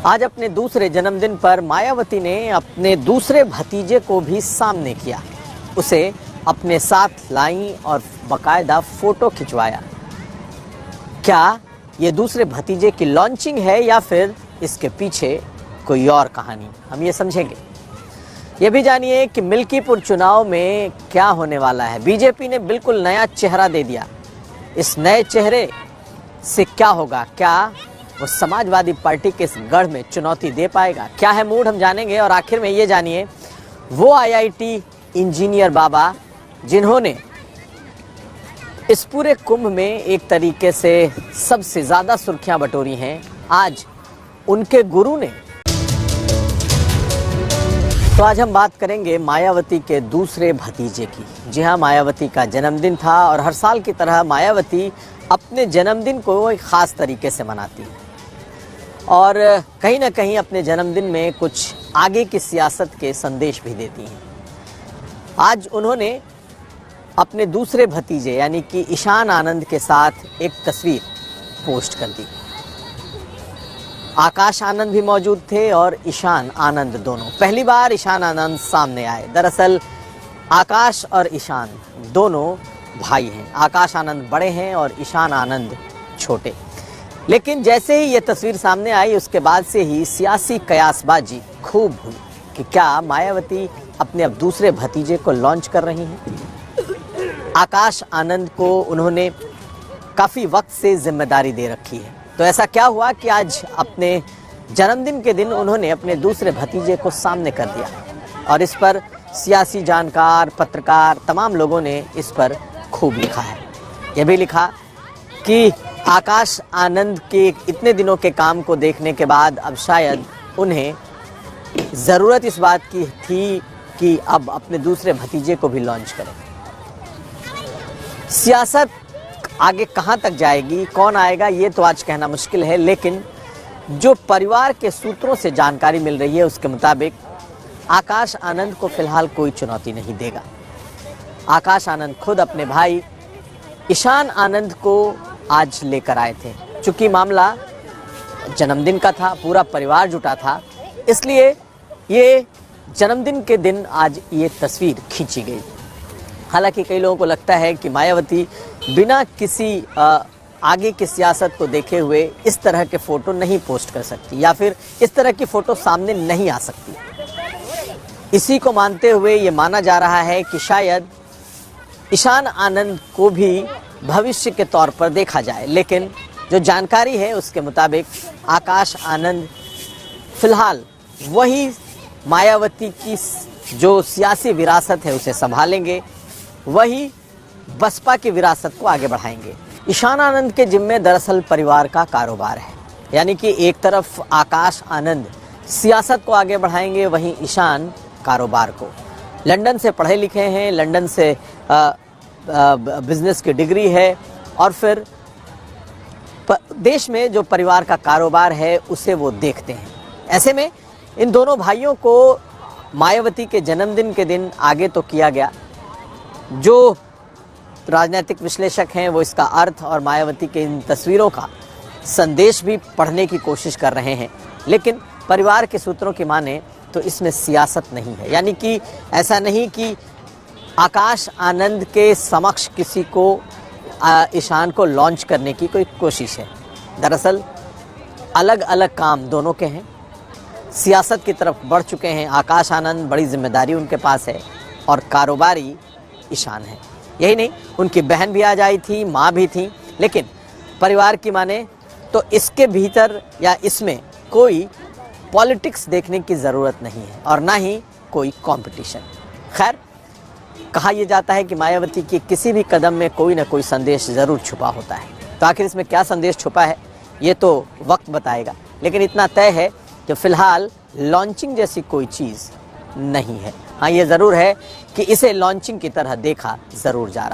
आज अपने दूसरे जन्मदिन पर मायावती ने अपने दूसरे भतीजे को भी सामने किया, उसे अपने साथ लाई और बाकायदा फोटो खिंचवाया। क्या ये दूसरे भतीजे की लॉन्चिंग है या फिर इसके पीछे कोई और कहानी, हम ये समझेंगे। ये भी जानिए कि मिल्कीपुर चुनाव में क्या होने वाला है। बीजेपी ने बिल्कुल नया चेहरा दे दिया। इस नए चेहरे से क्या होगा? क्या वो समाजवादी पार्टी के इस गढ़ में चुनौती दे पाएगा? क्या है मूड, हम जानेंगे। और आखिर में ये जानिए, वो IIT इंजीनियर बाबा जिन्होंने इस पूरे कुंभ में एक तरीके से सबसे ज़्यादा सुर्खियां बटोरी हैं, आज उनके गुरु ने। तो आज हम बात करेंगे मायावती के दूसरे भतीजे की। जी हाँ, मायावती का जन्मदिन था और हर साल की तरह मायावती अपने जन्मदिन को एक ख़ास तरीके से मनाती है और कहीं ना कहीं अपने जन्मदिन में कुछ आगे की सियासत के संदेश भी देती हैं। आज उन्होंने अपने दूसरे भतीजे यानी कि ईशान आनंद के साथ एक तस्वीर पोस्ट कर दी। आकाश आनंद भी मौजूद थे और ईशान आनंद दोनों। पहली बार ईशान आनंद सामने आए। दरअसल आकाश और ईशान दोनों भाई हैं। आकाश आनंद बड़े हैं और ईशान आनंद छोटे। लेकिन जैसे ही ये तस्वीर सामने आई, उसके बाद से ही सियासी कयासबाजी खूब हुई कि क्या मायावती अपने अब दूसरे भतीजे को लॉन्च कर रही हैं। आकाश आनंद को उन्होंने काफ़ी वक्त से जिम्मेदारी दे रखी है। तो ऐसा क्या हुआ कि आज अपने जन्मदिन के दिन उन्होंने अपने दूसरे भतीजे को सामने कर दिया और इस पर सियासी जानकार, पत्रकार, तमाम लोगों ने इस पर खूब लिखा है। यह भी लिखा कि आकाश आनंद के इतने दिनों के काम को देखने के बाद अब शायद उन्हें ज़रूरत इस बात की थी कि अब अपने दूसरे भतीजे को भी लॉन्च करें। सियासत आगे कहाँ तक जाएगी, कौन आएगा, ये तो आज कहना मुश्किल है। लेकिन जो परिवार के सूत्रों से जानकारी मिल रही है उसके मुताबिक आकाश आनंद को फिलहाल कोई चुनौती नहीं देगा। आकाश आनंद खुद अपने भाई ईशान आनंद को आज लेकर आए थे। चूँकि मामला जन्मदिन का था, पूरा परिवार जुटा था, इसलिए ये जन्मदिन के दिन आज ये तस्वीर खींची गई। हालांकि कई लोगों को लगता है कि मायावती बिना किसी आगे की सियासत को देखे हुए इस तरह के फ़ोटो नहीं पोस्ट कर सकती या फिर इस तरह की फ़ोटो सामने नहीं आ सकती। इसी को मानते हुए ये माना जा रहा है कि शायद ईशान आनंद को भी भविष्य के तौर पर देखा जाए। लेकिन जो जानकारी है उसके मुताबिक आकाश आनंद फिलहाल वही मायावती की जो सियासी विरासत है उसे संभालेंगे, वही बसपा की विरासत को आगे बढ़ाएंगे। ईशान आनंद के जिम्मे दरअसल परिवार का कारोबार है, यानी कि एक तरफ आकाश आनंद सियासत को आगे बढ़ाएंगे, वहीं ईशान कारोबार को। लंदन से पढ़े लिखे हैं, लंदन से बिजनेस की डिग्री है और फिर देश में जो परिवार का कारोबार है उसे वो देखते हैं। ऐसे में इन दोनों भाइयों को मायावती के जन्मदिन के दिन आगे तो किया गया। जो राजनीतिक विश्लेषक हैं वो इसका अर्थ और मायावती के इन तस्वीरों का संदेश भी पढ़ने की कोशिश कर रहे हैं। लेकिन परिवार के सूत्रों की माने तो इसमें सियासत नहीं है, यानी कि ऐसा नहीं कि आकाश आनंद के समक्ष किसी को ईशान को लॉन्च करने की कोई कोशिश है। दरअसल अलग अलग काम दोनों के हैं। सियासत की तरफ बढ़ चुके हैं आकाश आनंद, बड़ी जिम्मेदारी उनके पास है और कारोबारी ईशान है। यही नहीं, उनकी बहन भी आज आई थी, माँ भी थी। लेकिन परिवार की माने तो इसके भीतर या इसमें कोई पॉलिटिक्स देखने की ज़रूरत नहीं है और ना ही कोई कंपटीशन। खैर, कहा यह जाता है कि मायावती के किसी भी कदम में कोई ना कोई संदेश ज़रूर छुपा होता है। तो आखिर इसमें क्या संदेश छुपा है ये तो वक्त बताएगा। लेकिन इतना तय है कि फ़िलहाल लॉन्चिंग जैसी कोई चीज़ नहीं है। हाँ, ये ज़रूर है कि इसे लॉन्चिंग की तरह देखा ज़रूर जा रहा है।